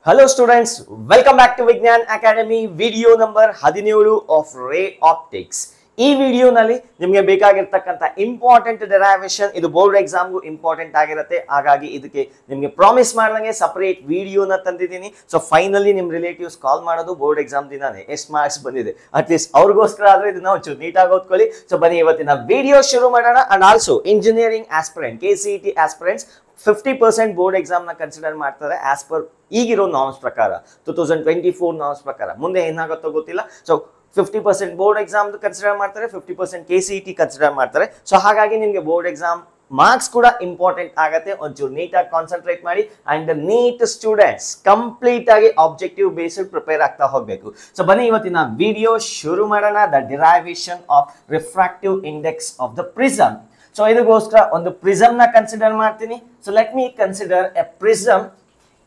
Hello students, welcome back to Vignan Academy video number 17 of Ray Optics. ಈ ವಿಡಿಯೋನಲ್ಲಿ ನಿಮಗೆ ಬೇಕಾಗಿರತಕ್ಕಂತ important ಡೆರೈವೇಷನ್ ಇದು board ಎಕ್ಸಾಮ್ಗೂ important ಆಗಿರುತ್ತೆ. ಹಾಗಾಗಿ ಇದಕ್ಕೆ ನಿಮಗೆ ಪ್ರಾಮಿಸ್ ಮಾಡಿದಂಗೆ ಸಪರೇಟ್ ವಿಡಿಯೋನ ತಂದಿದ್ದೀನಿ. ಸೊ ಫೈನಲಿ ನಿಮ್ಮ ರಿಲೇಟಿವ್ಸ್ ಕಾಲ್ ಮಾಡೋದು ಬೋರ್ಡ್ ಎಕ್ಸಾಮ್ ದಿನಾನೇ ಎಷ್ಟು ಮಾರ್ಕ್ಸ್ ಬಂದಿದೆ ಅಟ್ಲೀಸ್ಟ್ ಅವ್ರಿಗೋಸ್ಕರ ಆದ್ರೆ ಇದನ್ನ ಒಂಚೂರು ನೀಟಾಗಿ ಓದ್ಕೊಳ್ಳಿ. ಸೊ ಬನ್ನಿ ಇವತ್ತಿನ ವಿಡಿಯೋ ಶುರು ಮಾಡೋಣ. And also engineering aspirant KCET aspirants 50% board exam ನ ಕನ್ಸಿಡರ್ ಮಾಡ್ತಾರೆ ಆಸ್ ಪರ್ ಈಗಿರೋ ನಾರ್ಮ್ಸ್ ಪ್ರಕಾರ 2024 ನಾರ್ಮ್ಸ್ ಪ್ರಕಾರ. ಮುಂದೆ ಏನಾಗುತ್ತೋ ಗೊತ್ತಿಲ್ಲ. ಸೊ 50% ಬೋರ್ಡ್ ಎಕ್ಸಾಮ್ ಕನ್ಸಿಡರ್ ಮಾಡ್ತಾರೆ, 50% KCET ಕನ್ಸಿಡರ್ ಮಾಡ್ತಾರೆ. ಸೊ ಹಾಗಾಗಿ ನಿಮಗೆ ಬೋರ್ಡ್ ಎಕ್ಸಾಮ್ ಮಾರ್ಕ್ಸ್ ಕೂಡ ಇಂಪಾರ್ಟೆಂಟ್ ಆಗುತ್ತೆ. ಒಂಚೂರು ನೀಟಾಗಿ ಕಾನ್ಸಂಟ್ರೇಟ್ ಮಾಡಿ ಅಂಡ್ ನೀಟ್ ಸ್ಟೂಡೆಂಟ್ಸ್ ಕಂಪ್ಲೀಟ್ ಆಗಿ ಆಬ್ಜೆಕ್ಟಿವ್ ಬೇಸ್ಡ್ ಪ್ರಿಪೇರ್ ಆಗ್ತಾ ಹೋಗಬೇಕು. ಸೊ ಬನ್ನಿ ಇವತ್ತಿನ ವಿಡಿಯೋ ಶುರು ಮಾಡೋಣ. The derivation of refractive index of the prism. So ಇದಕ್ಕೋಸ್ಕರ ಒಂದು ಪ್ರಿಸಮ್ ನ ಕನ್ಸಿಡರ್ ಮಾಡ್ತೀನಿ. So let me consider A prism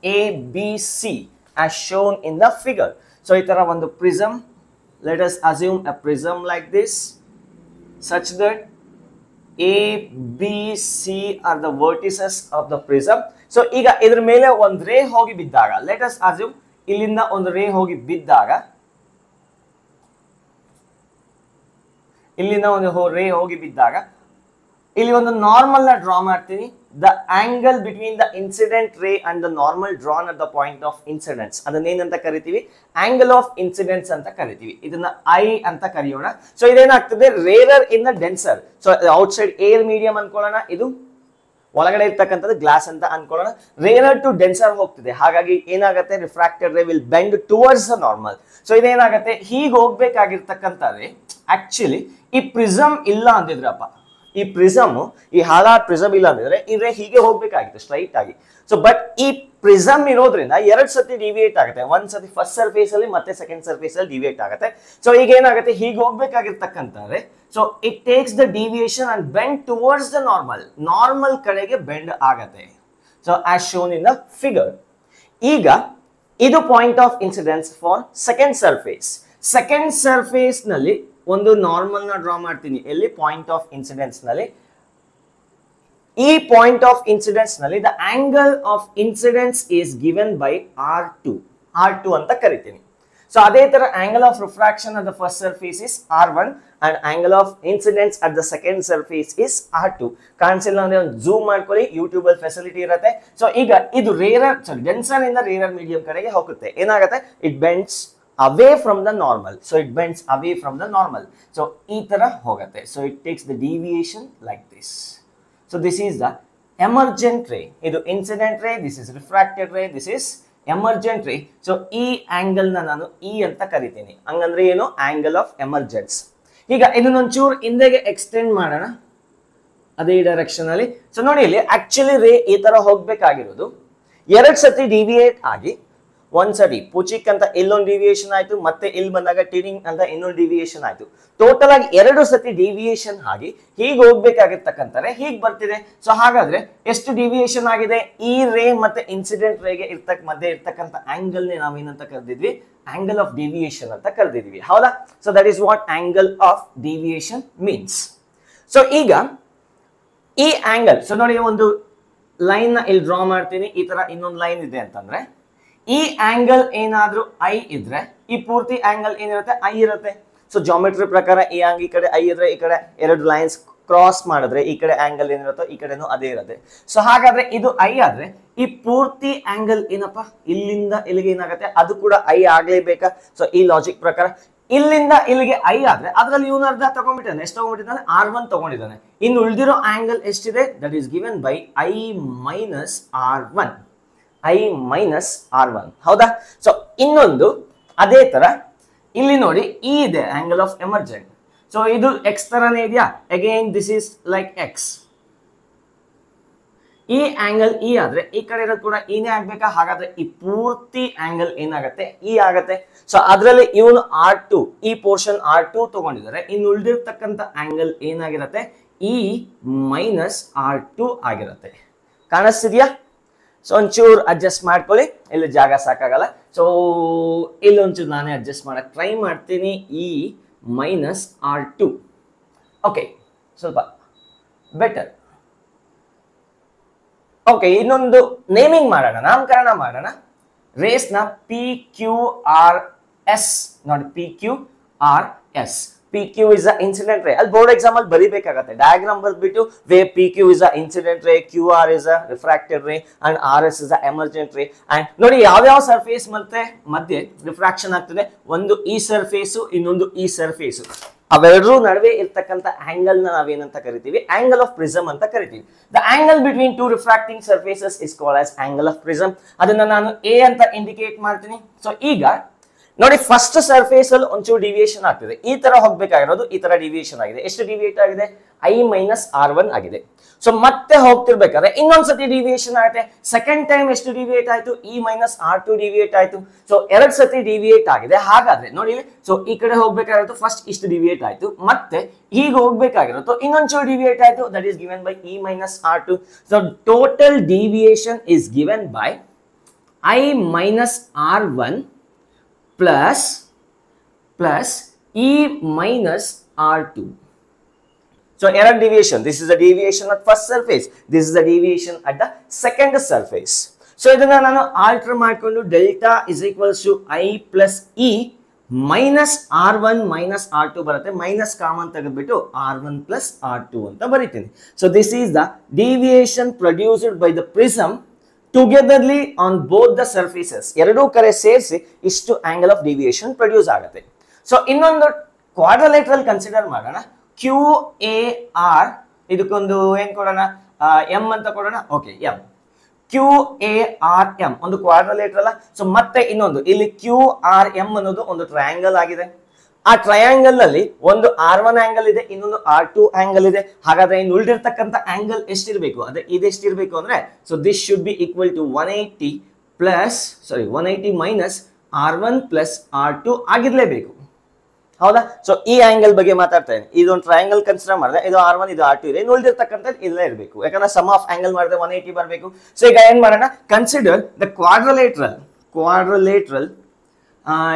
ABC as shown in the figure. So ಈ ತರ ಒಂದು prism, let us assume a prism like this such that ABC are the vertices of the prism. So ಈಗ ಇದರ ಮೇಲೆ ಒಂದು ರೇ ಹೋಗಿ ಬಿದ್ದಾಗ, let us assume ಇಲ್ಲಿಂದ ಒಂದು ರೇ ಹೋಗಿ ಬಿದ್ದಾಗ, ಇಲ್ಲಿಂದ ಒಂದು ರೇ ಹೋಗಿ ಬಿದ್ದಾಗ ಇಲ್ಲಿ ಒಂದು ನಾರ್ಮಲ್ ನ ಡ್ರಾ ಮಾಡ್ತೀನಿ. The angle between the incident ray and the normal drawn at the point of incidence ಅದನ್ನೇನಂತ ಕರಿತೀವಿ? ಆಂಗಲ್ ಆಫ್ ಇನ್ಸಿಡೆನ್ಸ್ ಅಂತ ಕರಿತೀವಿ. ಇದನ್ನ ಐ ಅಂತ ಕರೆಯೋಣ. ಸೊ ಇದೇನಾಗ್ತದೆ, rarer in the denser. So outside air medium ಅನ್ಕೊಳ್ಳೋಣ, ಇದು ಒಳಗಡೆ ಇರ್ತಕ್ಕಂಥದ್ದು ಗ್ಲಾಸ್ ಅಂತ ಅನ್ಕೊಳ್ಳೋಣ. ರೇರರ್ ಟು ಡೆನ್ಸರ್ ಹೋಗ್ತಿದೆ, ಹಾಗಾಗಿ ಏನಾಗುತ್ತೆ, refracted ray will bend towards the normal. So ಇದೇನಾಗುತ್ತೆ, ಹೀಗೆ ಹೋಗ್ಬೇಕಾಗಿರ್ತಕ್ಕಂಥದ್ದೇ ಆಕ್ಚುಲಿ ಈ ಪ್ರಿಸಮ್ ಇಲ್ಲ ಅಂದಿದ್ರಪ್ಪ, ಈ ಪ್ರಿಸಮ್, ಈ ಹಾಲಾದ ಪ್ರಿಸಮ್ ಇಲ್ಲ ಅಂದ್ರೆ ಈ ರೇ ಹೀಗೆ ಹೋಗ್ಬೇಕಾಗಿತ್ತು ಸ್ಟ್ರೈಟ್ ಆಗಿ. ಸೊ ಬಟ್ ಈ ಪ್ರಿಸಮ್ ಇರೋದ್ರಿಂದ ಎರಡ್ ಸತಿ ಡಿವಿಯೇಟ್ ಆಗುತ್ತೆ. ಒಂದ್ ಸತಿ ಫಸ್ಟ್ ಸರ್ಫೇಸ್ ಅಲ್ಲಿ ಮತ್ತೆ ಸೆಕೆಂಡ್ ಸರ್ಫೇಸ್ ಅಲ್ಲಿ ಡಿವಿಯೇಟ್ ಆಗುತ್ತೆ. ಸೊ ಈಗ ಏನಾಗುತ್ತೆ, ಹೀಗೆ ಹೋಗ್ಬೇಕಾಗಿರ್ತಕ್ಕಂಥದ್ದೇ so it takes the deviation and bend towards the normal, normal ಕಡೆಗೆ ಬೆಂಡ್ ಆಗತ್ತೆ. So as shown in the figure. ಈಗ ಇದು point of incidence for second surface. Second surface ನಲ್ಲಿ ಒಂದು ನಾರ್ಮಲ್ ನ ಡ್ರಾ ಮಾಡ್ತೀನಿ. ಎಲ್ಲಿ? ಪಾಯಿಂಟ್ ಆಫ್ ಇನ್ಸಿಡೆನ್ಸ್ ನಲ್ಲಿ. ಈ ಪಾಯಿಂಟ್ ಆಫ್ ಇನ್ಸಿಡೆನ್ಸ್ ನಲ್ಲಿ the angle of incidence is given by R2 ಅಂತ ಕರಿತೀನಿ. ಸೊ ಅದೇ ತರ angle of refraction at the first surface is R1 and angle of incidence at the second surface is R2. ಕಾಣಿಸಿಲ್ಲ ಅಂದ್ರೆ ಒಂದು zoom ಮಾಡ್ಕೊಳ್ಳಿ, YouTube ಅಲ್ಲಿ facility ಇರುತ್ತೆ. So ಈಗ ಇದು ಡೆನ್ಸರ್ ಇಂದ ರೇರರ್ ಮೀಡಿಯಂ ಕಡೆಗೆ ಹೋಗುತ್ತೆ. ಏನಾಗುತ್ತೆ, it bends away from the normal. So it bends away from the normal. So ee tara hogate. So it takes the deviation like this. So this is the emergent ray. Idu incident ray, this is refracted ray, this is emergent ray. So ee angle na nanu E anta karitini. Hangandre eno angle of emergence. Iga idun onchur indege extend madana ade direction alli. So nodi illi actually ray ee tara hogbekagirodu ಎರಡು ಸತಿ deviate ಆಗಿ ಒಂದ್ಸರಿ ಪುಚಿಕ್ ಅಂತ ಇಲ್ಲೊಂದು deviation ಆಯ್ತು, ಮತ್ತೆ ಇಲ್ಲಿ ಬಂದಾಗ ಟಿರಿಂಗ್ ಅಂತ ಇನ್ನೊಂದು ಡಿವಿಯೇಷನ್ ಆಯ್ತು. ಟೋಟಲ್ ಆಗಿ ಎರಡು ಸತಿ ಡಿವಿಯೇಷನ್ ಆಗಿ ಹೀಗೆ ಹೋಗ್ಬೇಕಾಗಿರ್ತಕ್ಕಂತಾರೆ ಹೀಗೆ ಬರ್ತಿದೆ. ಸೊ ಹಾಗಾದ್ರೆ ಎಷ್ಟು ಡಿವಿಯೇಷನ್ ಆಗಿದೆ? ಈ ರೇ ಮತ್ತೆ ಇನ್ಸಿಡೆಂಟ್ ರೇಗೆ ಮಧ್ಯೆ ಇರ್ತಕ್ಕಂಥ ಆಂಗಲ್ ನೇ ನಾವೇನಂತ ಕರೆದಿದ್ವಿ? ಆಂಗಲ್ ಆಫ್ ಡಿವಿಯೇಷನ್ ಅಂತ ಕರೆದಿದ್ವಿ, ಹೌದಾ? So that is what angle of deviation means. So ಈಗ ಈ ಆಂಗಲ್, ಸೊ ನೋಡಿ ಒಂದು ಲೈನ್ ನ ಇಲ್ಲಿ ಡ್ರಾ ಮಾಡ್ತೀನಿ. ಈ ತರ ಇನ್ನೊಂದು ಲೈನ್ ಇದೆ ಅಂತಂದ್ರೆ ಈ ಆಂಗಲ್ ಏನಾದ್ರೂ ಐ ಇದ್ರೆ ಈ ಪೂರ್ತಿ ಆಂಗಲ್ ಏನಿರುತ್ತೆ? ಐ ಇರುತ್ತೆ. ಸೊ ಜಾಮೆಟ್ರಿ ಪ್ರಕಾರ ಈ ಈ ಕಡೆ ಐ ಇದ್ರೆ ಈ ಕಡೆ ಎರಡು ಲೈನ್ಸ್ ಕ್ರಾಸ್ ಮಾಡಿದ್ರೆ ಈ ಕಡೆ ಆಂಗಲ್ ಏನಿರುತ್ತೋ ಈ ಕಡೆನೂ ಅದೇ ಇರುತ್ತೆ. ಸೊ ಹಾಗಾದ್ರೆ ಇದು ಐ ಆದ್ರೆ ಈ ಪೂರ್ತಿ ಆಂಗಲ್ ಏನಪ್ಪಾ, ಇಲ್ಲಿಂದ ಇಲ್ಲಿಗೆ ಏನಾಗುತ್ತೆ, ಅದು ಕೂಡ ಐ ಆಗ್ಲೇಬೇಕಾ? ಸೊ ಈ ಲಾಜಿಕ್ ಪ್ರಕಾರ ಇಲ್ಲಿಂದ ಇಲ್ಲಿಗೆ ಐ ಆದ್ರೆ ಅದ್ರಲ್ಲಿ ಇವನು ಅರ್ಧ ತಗೊಂಡ್ಬಿಟ್ಟಿದ್ದಾನೆ. ಎಷ್ಟು ತಗೊಂಡ್ಬಿಟ್ಟಿದ್ದಾನೆ? R1 ತಗೊಂಡಿದ್ದಾನೆ. ಇನ್ನು ಉಳಿದಿರೋ ಆಂಗಲ್ ಎಷ್ಟಿದೆ? That is given by I minus R1. I minus R1, ಹೌದಾ? ಸೊ ಇನ್ನೊಂದು ಅದೇ ತರ ಇಲ್ಲಿ ನೋಡಿ ಇ ಇದೆ, ಆಂಗಲ್ ಆಫ್ ಎಮರ್ಜೆಂಟ್. ಸೊ ಇದು ಎಕ್ಸ್ ತರನೇ ಇದೆಯಾ? Again this is like X. ಈ ಆಂಗಲ್ ಇ ಆದ್ರೆ ಈ ಕಡೆ ಇರೋದು ಕೂಡ ಇನೇ ಆಗ್ಬೇಕಾ? ಹಾಗಾದ್ರೆ ಈ ಪೂರ್ತಿ ಆಂಗಲ್ ಏನಾಗತ್ತೆ? ಇ ಆಗತ್ತೆ. ಸೊ ಅದರಲ್ಲಿ ಇವನು R2, ಈ ಪೋರ್ಷನ್ R2 ತಗೊಂಡಿದ್ದಾರೆ. ಇನ್ನು ಉಳಿದಿರ್ತಕ್ಕಂಥ ಆಂಗಲ್ ಏನಾಗಿರತ್ತೆ? ಇ ಮೈನಸ್ R2 ಆಗಿರತ್ತೆ. ಕಾಣಿಸ್ತಿದ್ಯಾ? ಸೊ ಒಂಚೂರು ಅಡ್ಜಸ್ಟ್ ಮಾಡ್ಕೊಳ್ಳಿ, ಇಲ್ಲಿ ಜಾಗ ಸಾಕಾಗಲ್ಲ. ಸೊ ಇಲ್ಲೊಂಚೂರು ನಾನೇ ಅಡ್ಜಸ್ಟ್ ಮಾಡಕ್ಕೆ ಟ್ರೈ ಮಾಡ್ತೀನಿ. I minus R2. ಓಕೆ, ಸ್ವಲ್ಪ ಬೆಟರ್. ಓಕೆ, ಇನ್ನೊಂದು ನೇಮಿಂಗ್ ಮಾಡೋಣ, ನಾಮಕರಣ ಮಾಡೋಣ. ರೇಸ್ ನ ಪಿ ಕ್ಯೂ ಆರ್ ಎಸ್ ನೋಡಿ, P Q R S. PQ is a incident ray. ಅಲ್ಲಿ ಬೋರ್ಡ್ ಎಕ್ಸಾಮ್ ಅಲ್ಲಿ ಬರಿಬೇಕಾಗತ್ತೆ, ಡಯಾಗ್ರಾಮ್ ಬರ್ಬಿಟ್ಟು way PQ is a incident ray, QR is a refracted ray and RS is a emergent ray. And ನೋಡಿ ಯಾವ surface ಮತ್ತೆ ಮಧ್ಯೆ refraction ಆಗ್ತದೆ, ಒಂದು ಈ ಸರ್ಫೇಸ್ ಇನ್ನೊಂದು ಈ ಸರ್ಫೇಸ್, ಅವೆರಡರ ನಡುವೆ ಇರ್ತಕ್ಕಂಥ ಆಂಗಲ್ ನ ನಾವೇನಂತ ಕರಿತೀವಿ, ಆಂಗಲ್ ಆಫ್ ಪ್ರಿಸಮ್ ಅಂತ ಕರಿತೀವಿ. The angle between two refracting surfaces is called as angle of prism. ಅದನ್ನ ನಾನು ಎ ಅಂತ ಇಂಡಿಕೇಟ್ ಮಾಡ್ತೀನಿ. ಸೊ ಈಗ ನೋಡಿ, ಫಸ್ಟ್ ಸರ್ಫೇಸ್ ಅಲ್ಲಿ ಒಂಚೂರು ಡಿವಿಯೇಷನ್ ಆಗ್ತಿದೆ, ಈ ತರ ಹೋಗ್ಬೇಕಾಗಿರೋದು ಈ ತರ ಡಿವಿಯೇಷನ್ ಆಗಿದೆ. ಎಷ್ಟು ಡಿವಿಯೇಟ್ ಆಗಿದೆ? I-R1 ಆಗಿದೆ. ಸೊ ಮತ್ತೆ ಹೋಗ್ತಿರ್ಬೇಕಾದ್ರೆ ಇನ್ನೊಂದ್ಸತಿ ಡಿವಿಯೇಷನ್ ಆಗುತ್ತೆ. ಸೆಕೆಂಡ್ ಟೈಮ್ ಎಷ್ಟು ಡಿವಿಯೇಟ್ ಆಯ್ತು? E-R2 ಡಿವಿಯೇಟ್ ಆಯ್ತು. ಸೊ 2 ಸತಿ ಡಿವಿಯೇಟ್ ಆಗಿದೆ. ಹಾಗಾದ್ರೆ ನೋಡಿ, ಸೊ ಈ ಕಡೆ ಹೋಗ್ಬೇಕಾಗಿರೋದು ಫಸ್ಟ್ ಇಷ್ಟು ಡಿವಿಯೇಟ್ ಆಯ್ತು, ಮತ್ತೆ ಹೀಗೆ ಹೋಗ್ಬೇಕಾಗಿರೋದು ಇನ್ನೊಂಚೂರು ಡಿವಿಯೇಟ್ ಆಯ್ತು, that is given by E-R2. So total deviation is given by I-R1 plus E-R2. So error deviation, this is the deviation at first surface, this is the deviation at the second surface. So idana nanu alter ಮಾಡ್ಕೊಂಡು delta is equals to I plus E minus R1 minus R2 ಬರುತ್ತೆ, minus common ತೆಗೆದುಬಿಟ್ಟು R1 plus R2 ಅಂತ ಬರೀತೀನಿ. So this is the deviation produced by the prism togetherly on both the surfaces. ಎರಡೂ ಕಡೆ ಸೇರಿಸಿ ಇಷ್ಟು angle of deviation produce ಆಗುತ್ತೆ. So ಇನ್ನೊಂದು ಕ್ವಾಡ್ರಿಲೇಟರಲ್ ಕನ್ಸಿಡರ್ ಮಾಡೋಣ. QAR, ಇದಕ್ಕೊಂದು ಏನ್ ಕೊಡೋಣ? ಎಂ ಅಂತ ಕೊಡೋಣ. Okay, M. QARM ಒಂದು ಕ್ವಾಡ್ರಿಲೇಟರಲ್. ಸೊ ಮತ್ತೆ ಇನ್ನೊಂದು ಇಲ್ಲಿ QRM ಅನ್ನೋದು ಒಂದು ಟ್ರಯಾಂಗಲ್ ಆಗಿದೆ. ಆ ಟ್ರಯಾಂಗಲ್ ಅಲ್ಲಿ ಒಂದು R1 ಆಂಗಲ್ ಇದೆ, ಇನ್ನೊಂದು R2 ಆಂಗಲ್ ಇದೆ. ಹಾಗಾದ್ರೆ ಇನ್ನು ಉಳಿದಿರ್ತಕ್ಕಂಥ ಆಂಗಲ್ ಎಷ್ಟಿರಬೇಕು? ಅದೇ ಇದೆಷ್ಟಿರಬೇಕು ಅಂದ್ರೆ, so this should be equal to 180 minus R1 plus R2 ಆಗಿರ್ಲೇಬೇಕು, ಹೌದಾ? ಸೊ ಈ ಆಂಗಲ್ ಬಗ್ಗೆ ಮಾತಾಡ್ತಾ ಇದ್ದೀನಿ. ಇದೊಂದು ಟ್ರಯಾಂಗಲ್ ಕನ್ಸಿಡರ್ ಮಾಡಿದ್ರೆ ಇದು R1 ಇದು R2 ಇದೆ, ಇನ್ನು ಉಳಿದಿರ್ತಕ್ಕಂಥದ್ದು ಇಲ್ಲೇ ಇರಬೇಕು, ಯಾಕಂದ್ರೆ ಸಮ್ ಆಫ್ ಆಂಗಲ್ ಮಾಡಿದ್ರೆ 180 ಬರಬೇಕು. ಸೊ ಈಗ ಏನ್ ಮಾಡೋಣ? ಕನ್ಸಿಡರ್ ದ ಕ್ವಾಡ್ರಿಲೇಟರಲ್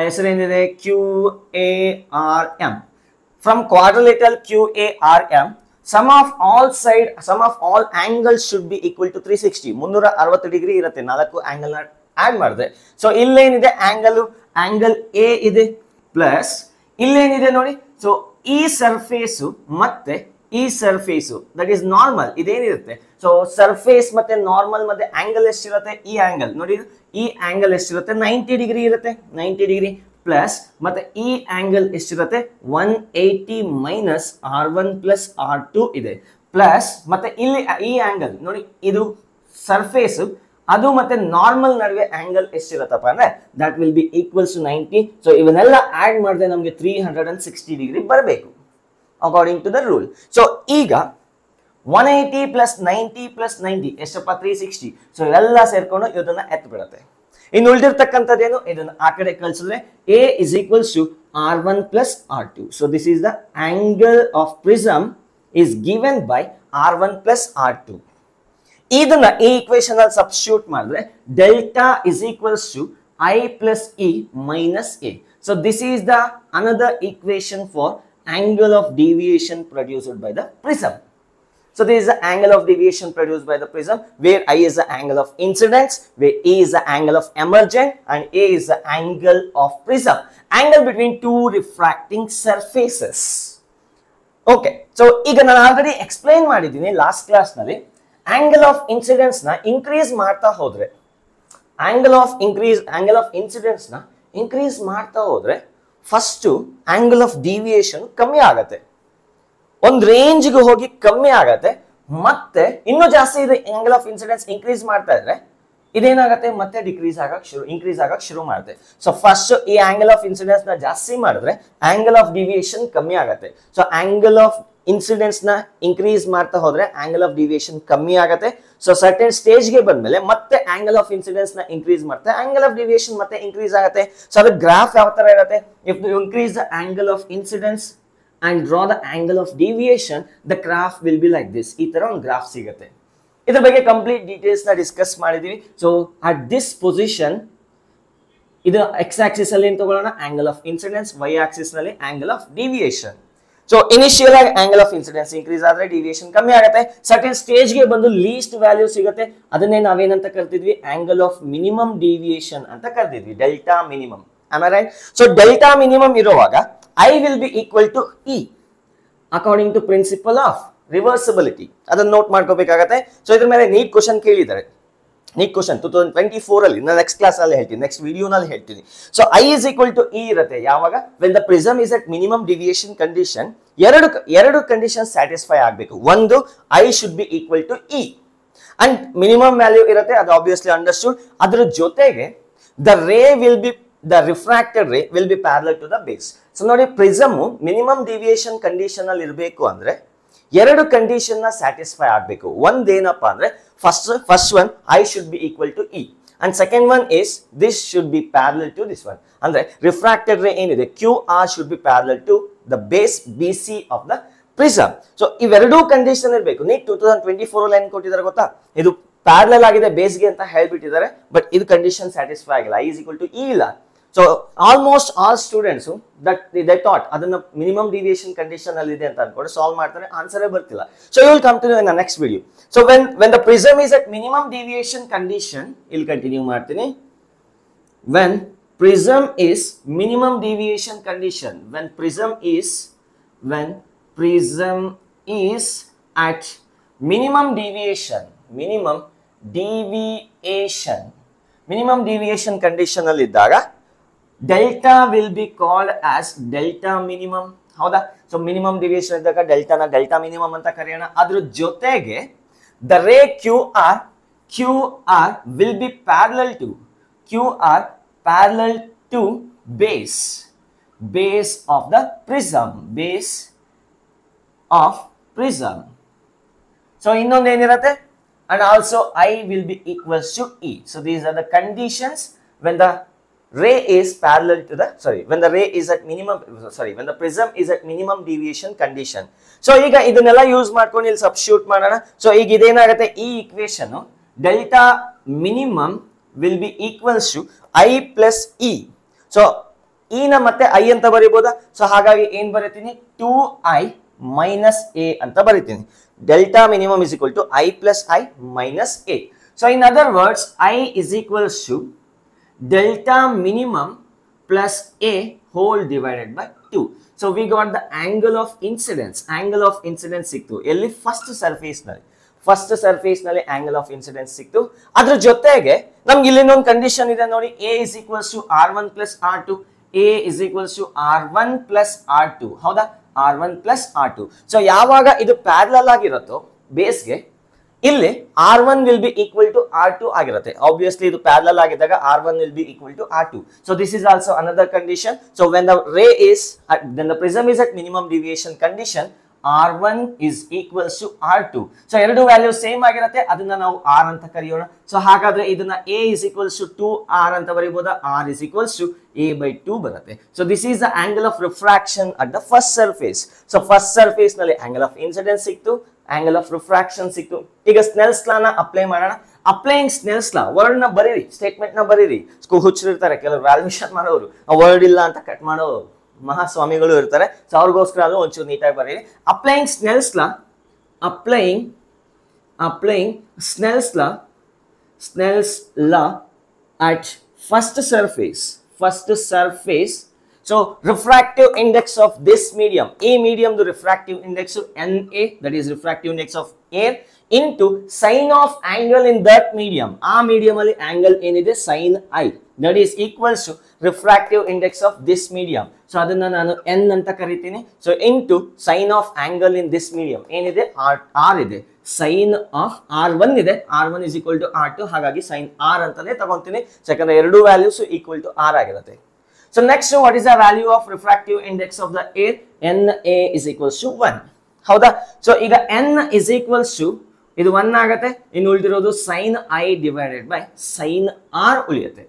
ಹೆಸರೇನಿದೆ? QARM. From quadrilateral QARM, sum of all angles should be equal to 360. 360 degree ಇರುತ್ತೆ, 4 ಆಂಗಲ್ ನ ಆಡ್ ಮಾಡಿದ್ರೆ. ಸೊ ಇಲ್ಲೇನಿದೆ ಆಂಗಲ್ ಎ ಇದೆ, ಪ್ಲಸ್ ಇಲ್ಲೇನಿದೆ ನೋಡಿ. ಸೊ ಈ ಸರ್ಫೇಸು ಮತ್ತೆ ಈ ಸರ್ಫೇಸು ದಟ್ ಈಸ್ ನಾರ್ಮಲ್, ಇದೇನಿರುತ್ತೆ? ಸೊ ಸರ್ಫೇಸ್ ಮತ್ತೆ ನಾರ್ಮಲ್ ಮತ್ತೆ ಆಂಗಲ್ ಎಷ್ಟಿರುತ್ತೆ? ಈ ಆಂಗಲ್ ನೋಡಿ, ಈ ಆಂಗಲ್ ಎಷ್ಟಿರುತ್ತೆ? 90 ಡಿಗ್ರಿ ಇರುತ್ತೆ, 90 ಡಿಗ್ರಿ ಪ್ಲಸ್ ಮತ್ತೆ ಈ ಆಂಗಲ್ ಎಷ್ಟಿರುತ್ತೆ? 180 ಮೈನಸ್ R1 ಪ್ಲಸ್ R2 ಇದೆ, ಪ್ಲಸ್ ಮತ್ತೆ ಇಲ್ಲಿ ಈ ಆಂಗಲ್ ನೋಡಿ, ಇದು ಸರ್ಫೇಸ್ ಅದು ಮತ್ತೆ ನಾರ್ಮಲ್ ನಡುವೆ ಆಂಗಲ್ ಎಷ್ಟಿರುತ್ತಪ್ಪ ಅಂದ್ರೆ that will be equals to 90. So ಇವನ್ನೆಲ್ಲ ಆಡ್ ಮಾಡಿದ್ರೆ ನಮಗೆ 360 ಡಿಗ್ರಿ ಬರಬೇಕು according to the rule. So ಈಗ 180 ಪ್ಲಸ್ 90 ಪ್ಲಸ್ 90 ಎಷ್ಟಪ್ಪ? 360. ಸೊ ಇವೆಲ್ಲ ಸೇರ್ಕೊಂಡು ಇದನ್ನ ಎತ್ತು ಬಿಡುತ್ತೆ. ಇನ್ನು ಉಳಿದಿರ್ತಕ್ಕಂಥದ್ದೇನು? ಇದನ್ನ ಆ ಕಡೆ ಕಳಿಸಿದ್ರೆ A is equals to R1 plus R2. So this is the angle of prism is given by R1 plus R2. ಇದನ್ನ ಈ ಈಕ್ವೇಶನ್ ಅಲ್ಲಿ ಸಬ್ಸ್ಟಿಟ್ಯೂಟ್ ಮಾಡಿದ್ರೆ delta is equals to I plus E minus A. So this is the another equation for angle of deviation produced by the prism. So this is the angle of deviation produced by the prism, where I is the angle of incidence, where E is the angle of emergent, and A is the angle of prism. Angle between two refracting surfaces. Okay. So ಈಗ ನಾನು already explain ಮಾಡಿದ್ದೀನಿ last class ನಲ್ಲಿ. Angle of incidence ನ increase ಮಾಡ್ತಾ ಹೋದ್ರೆ, angle of incidence ನ increase ಮಾಡ್ತಾ ಹೋದ್ರೆ ಫಸ್ಟ್ ಆಂಗಲ್ ಆಫ್ ಡಿವಿಯೇಷನ್ ಕಮ್ಮಿ ಆಗತ್ತೆ, ಒಂದು ರೇಂಜ್ಗೆ ಹೋಗಿ ಕಮ್ಮಿ ಆಗತ್ತೆ. ಮತ್ತೆ ಇನ್ನೂ ಜಾಸ್ತಿ ಇದೆ ಆಂಗಲ್ ಆಫ್ ಇನ್ಸಿಡೆನ್ಸ್ ಇನ್ಕ್ರೀಸ್ ಮಾಡ್ತಾ ಇದ್ರೆ ಇದೇನಾಗತ್ತೆ? ಮತ್ತೆ ಇನ್ಕ್ರೀಸ್ ಆಗಕ್ ಶುರು ಮಾಡುತ್ತೆ. ಸೊ ಫಸ್ಟ್ ಈ ಆಂಗಲ್ ಆಫ್ ಇನ್ಸಿಡೆನ್ಸ್ ನ ಜಾಸ್ತಿ ಮಾಡಿದ್ರೆ ಆಂಗಲ್ ಆಫ್ ಡಿವಿಯೇಷನ್ ಕಮ್ಮಿ ಆಗತ್ತೆ. ಸೊ ಆಂಗಲ್ ಆಫ್ ಇನ್ಸಿಡೆನ್ಸ್ ನ ಇನ್ಕ್ರೀಸ್ ಮಾಡ್ತಾ ಹೋದ್ರೆ ಆಂಗಲ್ ಆಫ್ ಡಿವಿಯೇಷನ್ ಕಮ್ಮಿ ಆಗತ್ತೆ. ಸೊ ಸರ್ಟೆನ್ ಸ್ಟೇಜ್ಗೆ ಬಂದ್ಮೇಲೆ ಮತ್ತೆ ಆಂಗಲ್ ಆಫ್ ಇನ್ಸಿಡೆನ್ಸ್ ನ ಇನ್ಕ್ರೀಸ್ ಮಾಡ್ತಾ ಆಂಗಲ್ ಆಫ್ ಡಿವಿಯೇಷನ್ ಮತ್ತೆ ಇನ್ಕ್ರೀಸ್ ಆಗತ್ತೆ. ಸೊ ಅದ್ರ ಗ್ರಾಫ್ ಯಾವ ತರ ಇರುತ್ತೆ? If you increase the angle of incidence and draw the angle of deviation, the graph will be like this. ಈ ತರ ಒಂದು ಗ್ರಾಫ್ ಸಿಗುತ್ತೆ. ಇದರ ಬಗ್ಗೆ ಕಂಪ್ಲೀಟ್ ಡೀಟೇಲ್ಸ್ ನ ಡಿಸ್ಕಸ್ ಮಾಡಿದೀವಿ. ಸೊ ಅಟ್ ದಿಸ್ ಪೊಸಿಷನ್ ಇದು ಎಕ್ಸ್ ಆಕ್ಸಿಸ್ ಅಲ್ಲಿ ತಗೊಳ್ಳೋಣ angle of incidence, Y axis ನಲ್ಲಿ angle of deviation. So initial ಆಗಿ ಆಂಗಲ್ ಆಫ್ ಇನ್ಸಿಡೆನ್ಸ್ ಇನ್ಕ್ರೀಸ್ ಆದ್ರೆ ಡಿವಿಯೇಷನ್ ಕಮ್ಮಿ ಆಗುತ್ತೆ. ಸರ್ಟನ್ ಸ್ಟೇಜ್ ಗೆ ಬಂದು ಲೀಸ್ಟ್ ವ್ಯಾಲ್ಯೂ ಸಿಗುತ್ತೆ, ಅದನ್ನೇ ನಾವೇನಂತ ಕರ್ತಿದ್ವಿ, ಆಂಗಲ್ ಆಫ್ ಮಿನಿಮಮ್ ಡಿವಿಯೇಷನ್ ಅಂತ ಕರ್ತಿದ್ವಿ, delta minimum. Am I right? So delta minimum ಇರುವಾಗ I will be equal to E according to principle of reversibility. ಅದನ್ನ ನೋಟ್ ಮಾಡ್ಕೋಬೇಕಾಗತ್ತೆ. ಸೊ ಇದ್ರ ಮೇಲೆ ನೀಟ್ ಕ್ವಶನ್ ಕೇಳಿದ್ದಾರೆ, ನೀಟ್ ಕ್ವಶನ್ 2024 ಅಲ್ಲಿ, ನಾನು ನೆಕ್ಸ್ಟ್ ಕ್ಲಾಸ್ ಅಲ್ಲಿ ಹೇಳ್ತೀನಿ, ನೆಕ್ಸ್ಟ್ ವಿಡಿಯೋನಲ್ಲಿ ಹೇಳ್ತೀನಿ. So I is equal to E ಇರುತ್ತೆ ಯಾವಾಗ, when the prism is at minimum deviation condition. ಎರಡು ಕಂಡೀಷನ್ ಸ್ಯಾಟಿಸ್ಫೈ ಆಗಬೇಕು. ಒಂದು, I should be equal to E and minimum value ಇರುತ್ತೆ, ಅದು ಆಬ್ವಿಯಸ್ಲಿ ಅಂಡರ್ಸ್ಟೂಡ್. ಅದರ ಜೊತೆಗೆ the refracted ray will be parallel to the base. So ನೋಡಿ, prism minimum deviation condition ಅಲ್ಲಿ ಇರಬೇಕು ಅಂದ್ರೆ ಎರಡು ಕಂಡೀಷನ್ ನ ಸ್ಯಾಟಿಸ್ಫೈ ಆಗಬೇಕು. ಒಂದೇನಪ್ಪ ಅಂದ್ರೆ first one I should be equal to E and second one is this should be parallel to this one. ಅಂದ್ರೆ refracted ರೇ ಏನಿದೆ QR should be parallel to the base BC of the prism. So ಇವೆರಡೂ condition ಇರಬೇಕು. Neat 2024 ಅಲ್ಲಿ ಏನ್ ಕೊಟ್ಟಿದ್ದಾರೆ ಗೊತ್ತಾ, ಇದು ಪ್ಯಾರಲಲ್ ಆಗಿದೆ ಬೇಸ್ಗೆ ಅಂತ ಹೇಳ್ಬಿಟ್ಟಿದ್ದಾರೆ, ಬಟ್ ಇದು ಕಂಡೀಷನ್ ಸ್ಯಾಟಿಸ್ಫೈ ಆಗಿಲ್ಲ, I is equal to E ಇಲ್ಲ. So almost all students that they thought ಅದನ್ನ ಮಿನಿಮಮ್ ಡಿವಿಯೇಷನ್ ಕಂಡೀಷನ್ ಅಲ್ಲಿ ಇದೆ ಅಂತ ಅನ್ಕೊಂಡು ಸಾಲ್ವ್ ಮಾಡ್ತಾರೆ, ಆನ್ಸರೇ ಬರ್ತಿಲ್ಲ. So you will continue in the next video. So when the prism is at minimum deviation condition, ಇಲ್ಲಿ ಕಂಟಿನ್ಯೂ ಮಾಡ್ತೀನಿ. When prism is minimum deviation condition, when prism is at minimum deviation condition ಅಲ್ಲಿ ಇದ್ದಾಗ delta will be called as delta minimum. ಹೌದಾ? So minimum deviation ಇದ್ದಾಗ ಡೆಲ್ಟಾನ delta minimum ಅಂತ ಕರೆಯೋಣ. ಅದ್ರ ಜೊತೆಗೆ the ray QR will be parallel to base of the prism. So ಇನ್ನೊಂದು ಏನಿರುತ್ತೆ, and also I will be equals to E. So these are the conditions when the ray is parallel to the when the ray is at when the prism is at minimum deviation condition. So ಈಗ ಇದನ್ನೆಲ್ಲ use ಮಾಡ್ಕೊಂಡು ಇಲ್ಲಿ substitute ಮಾಡೋಣ. So ಈಗ ಇದೇನಾಗುತ್ತೆ, ಈ equation delta minimum will be equals to I plus E. So E ನ ಮತ್ತೆ I ಅಂತ ಬರೀಬಹುದಾ? ಸೊ ಹಾಗಾಗಿ ಏನ್ ಬರೀತೀನಿ, 2I minus A ಅಂತ ಬರೀತೀನಿ. Delta minimum is equal to I plus I minus A. So in other words, I is equals to delta minimum plus A whole divided by 2. So we got the angle of incidence. Angle of incidence ಸಿಕ್ತು ಎಲ್ಲಿ, first surface ನಲ್ಲಿ angle of incidence ಸಿಕ್ತು. ಅದ್ರ ಜೊತೆಗೆ ನಮ್ಗೆ ಇಲ್ಲಿ ಇನ್ನೊಂದು condition ಇದೆ ನೋಡಿ, A is equals to R1 plus R2. A is equals to R1 plus R2. ಹೌದಾ? R1 plus R2. ಸೊ ಯಾವಾಗ ಇದು ಪ್ಯಾರಲಲ್ ಆಗಿರುತ್ತೋ ಬೇಸ್ಗೆ, ಇಲ್ಲಿ R1 will be equal to R2 ಆಗಿರುತ್ತೆ. ಆಬ್ವಿಯಸ್ಲಿ ಇದು ಪ್ಯಾರಲಲ್ ಆಗಿದ್ದಾಗ R1 will be equal to R2. So this is also another condition. So when the prism is at minimum deviation condition, R1 is equals to R2. So ಎರಡು value same ಆಗಿರುತ್ತೆ, ಅದನ್ನ ನಾವು R ಅಂತ ಕರೆಯೋಣ. So ಹಾಗಾದ್ರೆ ಇದನ್ನ A is equals to 2R ಅಂತ ಬರೀಬಹುದಾ? R is equals to A by 2 ಬರುತ್ತೆ. So this is the angle of refraction at the first surface. So first surface ನಲ್ಲಿ angle of incidence ಸಿಕ್ತು, angle of refraction ಸಿಕ್ತು. ಈಗ ಸ್ನೆಲ್ಸ್ ಲಾ ನ apply ಮಾಡೋಣ. Applying ಸ್ನೆಲ್ಸ್ ಲಾ, word ನ ಬರೀರಿ, ಸ್ಟೇಟ್ಮೆಂಟ್ ನ ಬರೀರಿ. ಹುಚ್ಚರಿರ್ತಾರೆ ಕೆಲವರು, ವ್ಯಾಲ್ಯೂಷನ್ ಮಾಡೋರು, ಆ ವರ್ಡ್ ಇಲ್ಲ ಅಂತ ಕಟ್ ಮಾಡೋ ಮಹಾಸ್ವಾಮಿಗಳು ಇರ್ತಾರೆ. ಸೊ ಅವ್ರಿಗೋಸ್ಕರ ಅದು ಒಂಚೂರು ನೀಟಾಗಿ ಬರೀರಿ. Applying ಸ್ನೆಲ್ಸ್ law at first surface. So refractive index of this medium, a medium, the refractive index of NA, that is refractive index of air, into sine of angle in that medium. ಆ medium ಅಲ್ಲಿ angle ಏನಿದೆ sin I, that is equals to refractive index of this medium. So ಅದನ್ನ ನಾನು n ಅಂತ ಕರಿತೀನಿ. So into sine of angle in this medium ಏನಿದೆ, R ಇದೆ, sin of R1 ಇದೆ, R1 is equal to R2, ಹಾಗಾಗಿ sin R ಅಂತಾನೆ ತಗೊಂತೀನಿ. ಯಾಕಂದ್ರೆ ಎರಡು ವ್ಯಾಲ್ಯೂಸ್ ಈಕ್ವಲ್ ಟು R ಆಗಿರುತ್ತೆ. So next, what is the value of refractive index of the air? NA is equals to 1. ಹೌದಾ? So ಈಗ n is equals to ಇದು 1 ಆಗುತ್ತೆ, ಇನ್ನು ಉಳಿದಿರೋದು sin I divided by sin R ಉಳಿಯುತ್ತೆ.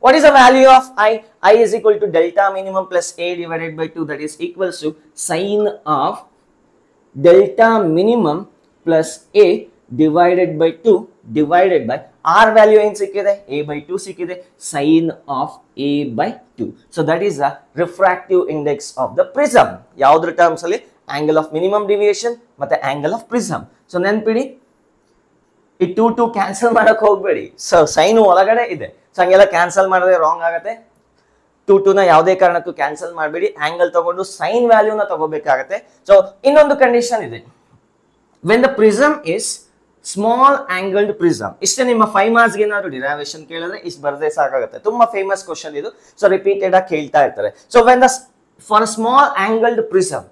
What is the value of I? I is equal to delta minimum plus A divided by 2, that is equals to sin of delta minimum plus A divided by 2 divided by R value ಏನು ಸಿಕ್ಕಿದೆ, A by 2 ಸಿಕ್ಕಿದೆ, sin of A by 2. So that is the refractive index of the prism. ಯಾವುದ್ರ terms ಅಲ್ಲಿ? Angle of minimum deviation ಮತ್ತೆ angle of prism. So ನೆನ್ಪಿಡಿ, ಈ two cancel ಮಾಡಕ್ ಹೋಗ್ಬೇಡಿ. So sine ಒಳಗಡೆ ಇದೆ, ಸೊ ಹಂಗೆಲ್ಲ ಕ್ಯಾನ್ಸಲ್ ಮಾಡಿದ್ರೆ ರಾಂಗ್ ಆಗುತ್ತೆ. ಟೂನ ಯಾವುದೇ ಕಾರಣಕ್ಕೂ ಕ್ಯಾನ್ಸಲ್ ಮಾಡಬೇಡಿ, ಆಂಗಲ್ ತಗೊಂಡು ಸೈನ್ ವ್ಯಾಲ್ಯೂನ ತಗೋಬೇಕಾಗತ್ತೆ. ಸೊ ಇನ್ನೊಂದು ಕಂಡೀಷನ್ ಇದೆ, when the prism is small angled prism. ಇಷ್ಟೇ ನಿಮ್ಮ 5 ಮಾರ್ಕ್ಸ್ಗೆ ಏನಾದ್ರು ಡಿರೈವೇಶನ್ ಕೇಳಿದ್ರೆ ಇಷ್ಟು ಬರ್ದೇ ಸಾಕಾಗುತ್ತೆ. ತುಂಬಾ ಫೇಮಸ್ ಕ್ವಶನ್ ಇದು, ಸೊ ರಿಪೀಟೆಡ್ ಆಗಿ ಕೇಳ್ತಾ ಇರ್ತಾರೆ. So when the for small angled prism,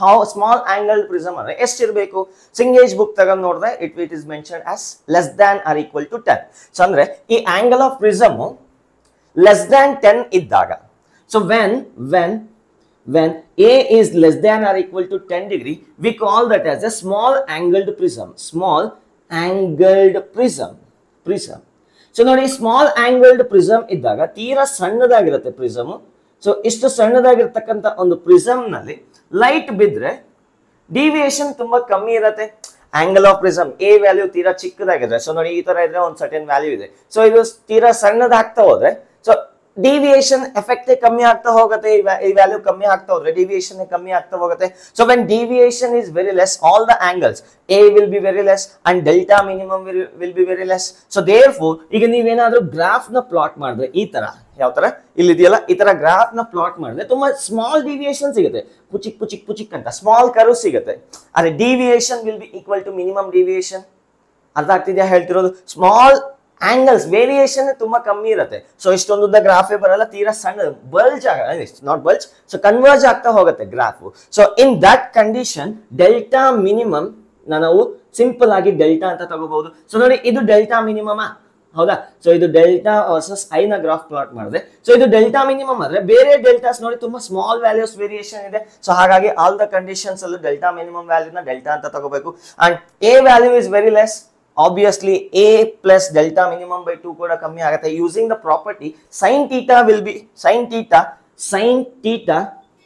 how small angled prism ಅಂದ್ರೆ ಎಷ್ಟಿರಬೇಕು? ಸಿಂಗೇಜ್ ಬುಕ್ ತಗೊಂಡು ನೋಡಿದ್ರೆ it is mentioned as less than or equal to 10. So ಅಂದ್ರೆ ಈ angle of prism less than 10 ಇದ್ದಾಗ, ಸೊ when A is less than or equal to 10 degree, we call that as a small angled prism. Small angled prism. So ನೋಡಿ, small angled prism ಇದ್ದಾಗ ತೀರಾ ಸಣ್ಣದಾಗಿರುತ್ತೆ prism. So ಇಷ್ಟು ಸಣ್ಣದಾಗಿರ್ತಕ್ಕಂಥ ಒಂದು prism ನಲ್ಲಿ light ಬಿದ್ರೆ deviation ತುಂಬಾ ಕಮ್ಮಿ ಇರುತ್ತೆ. Angle of prism A value ತೀರಾ ಚಿಕ್ಕದಾಗಿದ್ರೆ, ಸೊ ನೋಡಿ ಈ ತರ ಇದ್ರೆ ಒಂದು ಸರ್ಟೆನ್ ವ್ಯಾಲ್ಯೂ ಇದೆ. ಸೊ ಇದು ತೀರಾ ಸಣ್ಣದಾಗ್ತಾ ಹೋದ್ರೆ ಸೊ ಡಿವಿಯೇಷನ್ ಎಫೆಕ್ಟ್ ಕಮ್ಮಿ ಆಗ್ತಾ ಹೋಗುತ್ತೆ. ಈ ವ್ಯಾಲ್ಯೂ ಕಮ್ಮಿ ಆಗ್ತಾ ಹೋದ್ರೆ ಡಿವಿಯೇಷನ್ ಕಮ್ಮಿ ಆಗ್ತಾ ಹೋಗುತ್ತೆ. So when deviation is very less, all the angles A will be very less and delta minimum will be very less. So therefore ಈಗ ನೀವೇನಾದ್ರೂ ಗ್ರಾಫ್ ನ ಪ್ಲಾಟ್ ಮಾಡಿದ್ರೆ ಈ ತರ, ಯಾವ ತರ ಇಲ್ಲಿ ಇದೆಯಲ್ಲ, ಈ ತರ ಗ್ರಾಫ್ ನ ಪ್ಲಾಟ್ ಮಾಡಿದ್ರೆ ತುಂಬಾ ಸ್ಮಾಲ್ ಡಿವಿಯೇಷನ್ ಸಿಗುತ್ತೆ, ಪುಚಿಕ್ ಅಂತ ಸ್ಮಾಲ್ ಕರ್ವ್ ಸಿಗುತ್ತೆ. ಆದ್ರೆ deviation will be equal to minimum deviation. ಅರ್ಥ ಆಗ್ತಿದ್ಯಾ ಹೇಳ್ತಿರೋದು? ಸ್ಮಾಲ್ ಆಂಗಲ್ಸ್ ವೇರಿಯೇಷನ್ ತುಂಬಾ ಕಮ್ಮಿ ಇರುತ್ತೆ. ಸೊ ಇಷ್ಟೊಂದುದ್ದ ಗ್ರಾಫೇ ಬರಲ್ಲ, ತೀರಾ ಸಣ್ಣ bulge not bulge, so converge ಆಗ್ತಾ ಹೋಗುತ್ತೆ graph. So in that condition delta minimum ನಾವು ಸಿಂಪಲ್ ಆಗಿ ಡೆಲ್ಟಾ ಅಂತ ತಗೋಬಹುದು. ಸೊ ನೋಡಿ ಇದು ಡೆಲ್ಟಾ ಮಿನಿಮಮ್, ಹೌದಾ? ಸೊ ಇದು ಡೆಲ್ಟಾ ವರ್ಸಸ್ ಐ ನ ಗ್ರಾಫ್ ಪ್ಲಾಟ್ ಮಾಡಿದ್ರೆ, ಸೊ ಇದು ಡೆಲ್ಟಾ ಮಿನಿಮಮ್ ಆದ್ರೆ ಬೇರೆ ಡೆಲ್ಟಾಸ್ ನೋಡಿ ತುಂಬಾ ಸ್ಮಾಲ್ ವ್ಯಾಲ್ಯೂಸ್ ವೇರಿಯೇಷನ್ ಇದೆ. ಸೊ ಹಾಗಾಗಿ ಆಲ್ ದ ಕಂಡೀಷನ್ಸ್ ಅಲ್ಲೂ ಡೆಲ್ಟಾ ಮಿನಿಮಮ್ ವ್ಯಾಲ್ಯೂನ ಡೆಲ್ಟಾ ಅಂತ ತಗೋಬೇಕು. And A value is very less, obviously a plus delta minimum by 2 ಕೂಡ ಕಮ್ಮಿ ಆಗುತ್ತೆ. using the property sin theta will be sin theta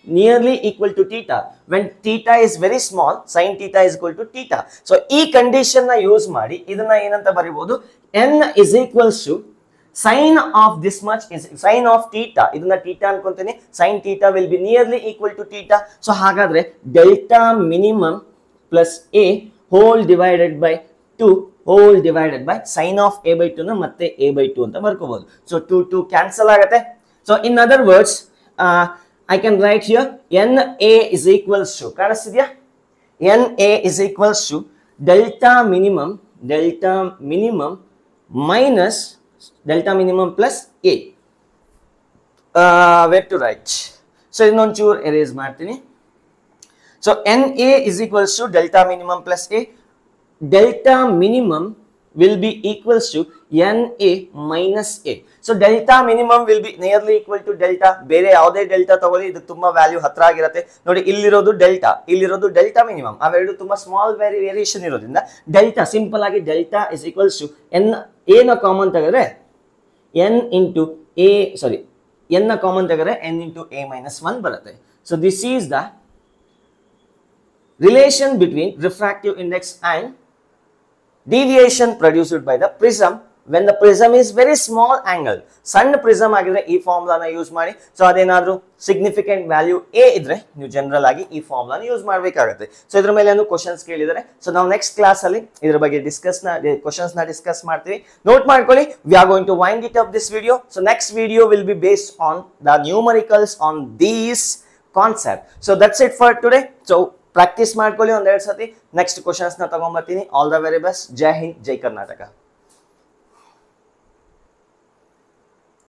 nearly equal to theta. when theta is very small, sin theta is equal to theta. so ಈ condition ನ use ಮಾಡಿ ಇದನ್ನ ಏನಂತ ಬರೀಬಹುದು, n is equals to sin of this much is sin of theta. ಇದನ್ನ theta ಅನ್ಕೊಂತೀನಿ, sin theta will be nearly equal to theta. so ಹಾಗಾದ್ರೆ delta minimum plus a whole divided by 2 whole divided by sin of a by 2 ನ ಮತ್ತೆ a by 2 ಅಂತ ಬರ್ಕೋಬಹುದು. So 2 cancel ಆಗುತ್ತೆ. So in other words I can write here NA is equals to, ಕಾಣಿಸ್ತಿದ್ಯಾ? NA is equals to delta minimum minus delta minimum plus A. Where to write? So ಇನ್ನೊಂದು ಚೂರು erase ಮಾಡ್ತೀನಿ. So NA is equals to delta minimum plus A. Delta minimum will be equals to NA minus A. So delta minimum will be nearly equal to delta. ಬೇರೆ ಯಾವುದೇ delta ತಗೊಳ್ಳಿ, ಇದು ತುಂಬಾ value ಹತ್ರ ಆಗಿರುತ್ತೆ. ನೋಡಿ ಇಲ್ಲಿರೋದು ಡೆಲ್ಟಾ ಮಿನಿಮಮ್, ಅವೆರಡು ತುಂಬಾ ಸ್ಮಾಲ್ ವೇರಿಯೇಷನ್ ಇರೋದ್ರಿಂದ ಡೆಲ್ಟಾ ಸಿಂಪಲ್ ಆಗಿ delta is equals to n. A ನ ಕಾಮನ್ ತೆಗೆದ್ರೆ n into A, sorry n ನ ಕಾಮನ್ ತೆಗೆದ್ರೆ ಎನ್ ಇಂಟು ಎ ಮೈನಸ್ 1 ಬರುತ್ತೆ. So this is the relation between refractive index and deviation produced by the prism when the prism is very small angle. ಸಣ್ಣ prism ಆಗಿದ್ರೆ ಈ ಫಾರ್ಮುಲಾನ use ಮಾಡಿ. So ಅದೇನಾದ್ರೂ significant value A ಇದ್ರೆ ನೀವು general ಆಗಿ ಈ ಫಾರ್ಮುಲಾನ use ಮಾಡಬೇಕಾಗುತ್ತೆ. ಸೊ ಇದ್ರ ಮೇಲೆ ಏನು ಕ್ವಶನ್ಸ್ ಕೇಳಿದರೆ, ಸೊ ನಾವು ನೆಕ್ಸ್ಟ್ ಕ್ಲಾಸ್ ಅಲ್ಲಿ ಇದ್ರ ಬಗ್ಗೆ ಕ್ವಶನ್ಸ್ ನ ಡಿಸ್ಕಸ್ ಮಾಡ್ತೀವಿ. ನೋಟ್ ಮಾಡ್ಕೊಳ್ಳಿ, we are going to wind it up this video. So next video will be based on the numericals on these concept. So that's it for today. So practice ಮಾಡ್ಕೊಳ್ಳಿ ಒಂದೆರಡು ಸತಿ. Next questions ನ ತಗೊಂಡ್ಬರ್ತೀನಿ. All the very best. ಜೈ ಹಿಂದ್, ಜೈ ಕರ್ನಾಟಕ.